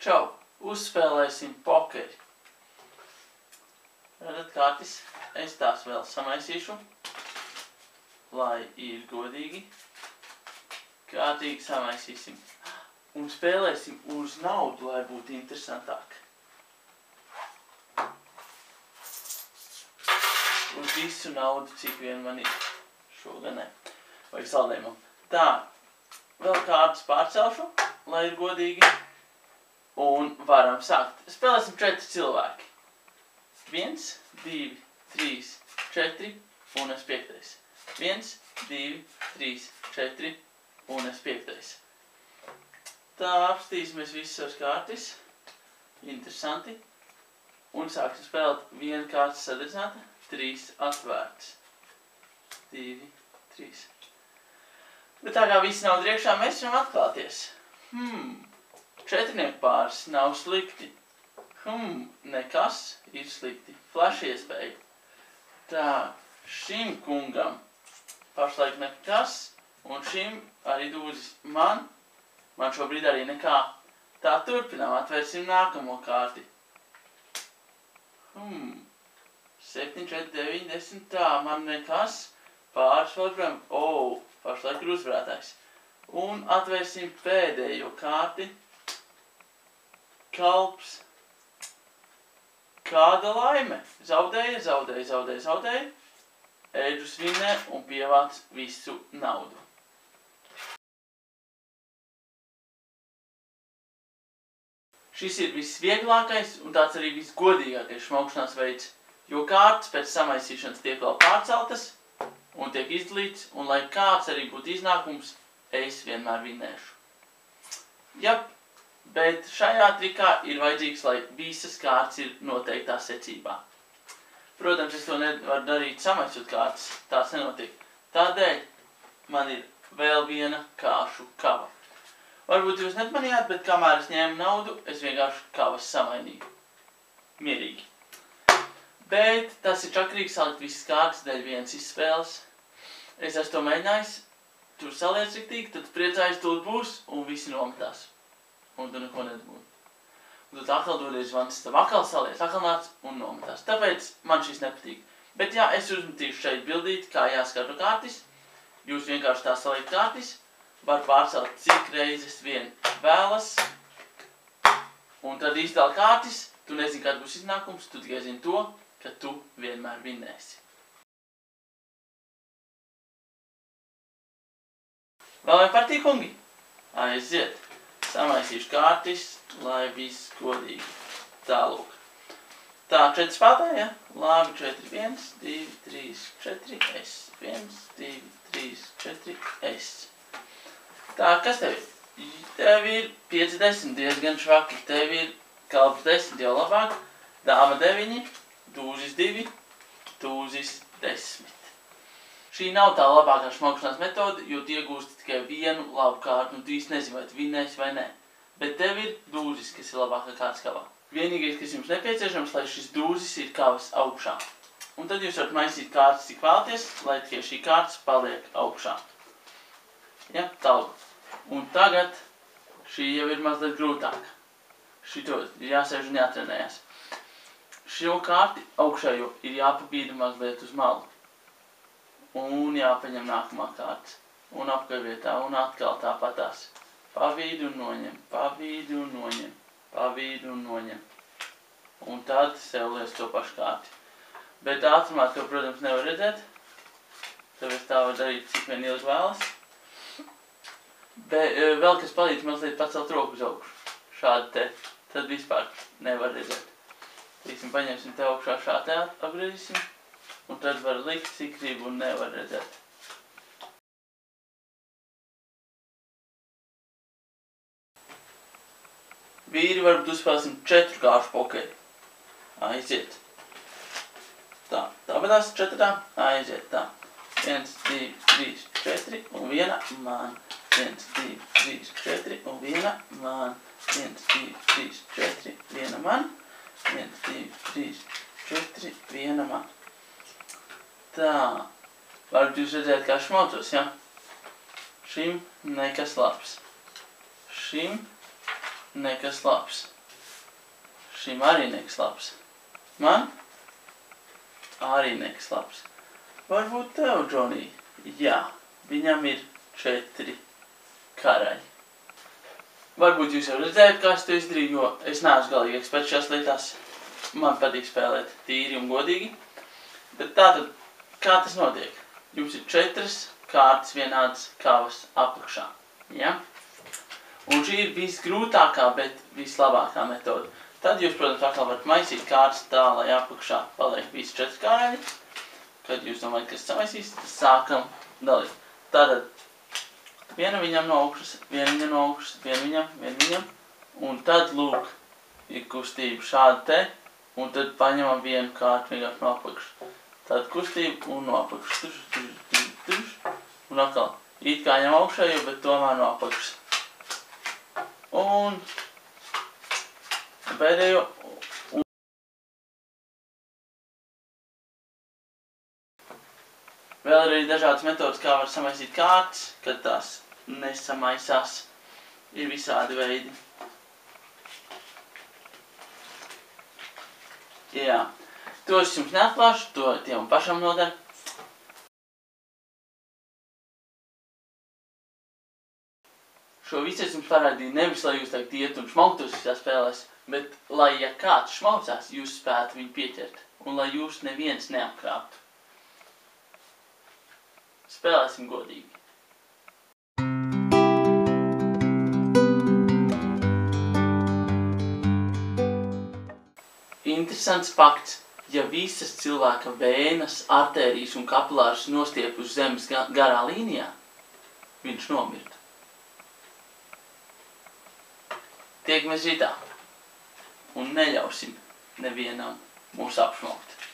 Čau! Uzspēlēsim pokeri. Redzat kārtis, es tās vēl samaisīšu, lai ir godīgi. Kārtīgi samaisīsim. Un spēlēsim uz naudu, lai būtu interesantāk. Uz visu naudu, cik vien man ir. Šogad ne. Vai saldējumam. Tā, vēl kārtas pārcelšu, lai ir godīgi. Un varam sākt. Spēlēsim 4 cilvēki. 1, 2, 3, 4 un es 5. 1, 2, 3, 4 un es 5. Tā apstīsimies visas kārtas. Interesanti. Un sāksim spēlēt 1 kārtas sadedzināta, 3 atvērtas. 2, 3. Bet tā kā visi nav driekšā, mēs varam atklāties. 4 pāris nav slikti. Nekas ir slikti. Flash iespēja. Tā, šim kungam pašlaik nekas, un šim arī dūzis. Man šobrīd arī nekā. Tā, turpinām, atvērsim nākamo kārti. 7, 4, 9, 10, tā, man nekas. Pāris vēl projām. Pašlaik ir uzvarētājs. Un atvērsim pēdējo kārti. Kalps. Kāda laime? Zaudēja, zaudēja, zaudēja, zaudēja. Ēdžus vinnē un pievāc visu naudu. Šis ir visvieglākais un tāds arī visgodīgākais šmaukšanās veids, jo kārtas pēc samaisīšanas tiek vēl pārceltas un tiek izdalīts, un lai kāds arī būtu iznākums, es vienmēr vinnēšu. Jap. Bet šajā trikā ir vajadzīgs, lai visas kārtas ir noteiktā secībā. Protams, es to nevaru darīt samaisot kārtas, tās nenotiek. Tādēļ man ir vēl viena kāšu kava. Varbūt jūs nepamanījāt, bet kamēr es ņēmu naudu, es vienkārši kavas samainīju. Mierīgi. Bet tas ir čakrīgi salikt visas kārtas dēļ vienas izspēles. Es esmu to mēģinājis, tur saliec riktīgi, tad priecājos tūlīt būs un visi nometās. Un tu neko nedabūni. Un tu atkal dodies zvans, tev atkal saliec, atkal nāc un nometās. Tāpēc man šis nepatīk. Bet jā, es uzmetīšu šeit bildīt, kā jāskata kārtis. Jūs vienkārši tā saliekt kārtis. Var pārcelt, cik reizes vien vēlas. Un tad izdala kārtis. Tu nezini, kāds būs iznākums. Tu tikai zini to, ka tu vienmēr vinnēsi. Vēl vien partija, kungi? Aiziet. Samaisīšu kārtis, lai viss godīgi. Tālūk. Tā, 4 spēlētāji, ja? Labi, 4, 1, 2, 3, 4, es. 1, 2, 3, 4, es. Tā, kas tev ir? Tev ir 5, 10, diezgan švaki. Tev ir kalps 10, jau labāk. Dāma 9, dūzis 2, dūzis 10. Šī nav tā labākā šmaukšanās metode, jo tu iegūsti tikai vienu labu kārtu, un tu īsti nezini, vai tu vinnēsi vai nē. Bet tev ir dūzis, kas ir labākā kārtas kavā. Vienīgais, kas jums nepieciešams, lai šis dūzis ir kavas augšā. Un tad jūs varat maisīt kārtas, cik vēlaties, lai tikai šī kārtas paliek augšā. Ja, tālāk. Un tagad šī jau ir mazliet grūtāka. Šito ir jāsēž un jātrenējas. Šo kārti augšējo ir jāpabīda mazliet uz malu. Un jāpaņem nākamā kārta. Un apkārvietā, un atkal tāpatās. Pavīdu un noņem, pavīdu un noņem, pavīdu un noņem. Un tad sev liec to pašu kārti. Bet ātrumā to, protams, nevar redzēt. Tāpēc tā var darīt, cik vien ilgi vēlas. Vēl kas palīdz mazliet pacelt roku uz augšu. Šādi te. Tad vispār nevar redzēt. Tīsim, paņemsim te augšā šādi apgriezīsim. Un tad var likt, cik grib un nevar redzēt. Vīri varbūt uzspēlēsim 4 kāršu pokeri. Aiziet. Tā, tāpatās 4. Aiziet, tā. 1, 2, 3, 4 un 1 man. 1, 2, 3, 4 un 1 man. 1, 2, 3, 4, 1 man. 1, 2, 3, 4, 1 man. Tā, varbūt jūs redzēt, kā šmaucos, ja? Šim nekas labs. Šim nekas labs. Šim arī nekas labs. Man? Arī nekas labs. Varbūt tev, Džonī? Jā, viņam ir 4 karaļi. Varbūt jūs jau redzējat, kā es to izdarīju, jo es neesmu galīgi eksperts šajās lietās. Man patīk spēlēt tīri un godīgi. Bet tātad, kā tas notiek? Jums ir 4 kārtas vienādas kavas apakšā. Ja? Un šī ir visgrūtākā, bet vislabākā metode. Tad jūs, protams, atkal varat maisīt kārtas tā, lai apakšā paliek visi 4 karaļi. Kad jūs domājat, kas samaisīs, sākam dalīt. Tātad, viena viņam no augšas, viena viņam no augšas, viena viņam. Un tad, lūk, ir kustība šāda te. Un tad paņemam vienu kārtu vienkārši no apakšas. Tad kustība un no apakšas. Un atkal, it kā ņem augšējo, bet tomēr no apakšas. Un pēdējo. Vēl ir arī dažādas metodas, kā var samaisīt kārtas, kad tās nesamaisās. Ir visādi veidi. Jā, to es jums neatklāšu, to tiem pašam nodara. Šo visu es jums parādīju nevis, lai jūs tagad iet un šmauktos visās spēlēs, bet lai, ja kāds šmaucās, jūs spētu viņu pieķert, un lai jūs neviens neapkrāptu. Spēlēsim godīgi. Interesants fakts. Ja visas cilvēka vēnas, artērijas un kapilāras nostiep uz zemes garā līnijā, viņš nomirtu. Tiekamies rītā un neļausim nevienam mūs apšmaukt.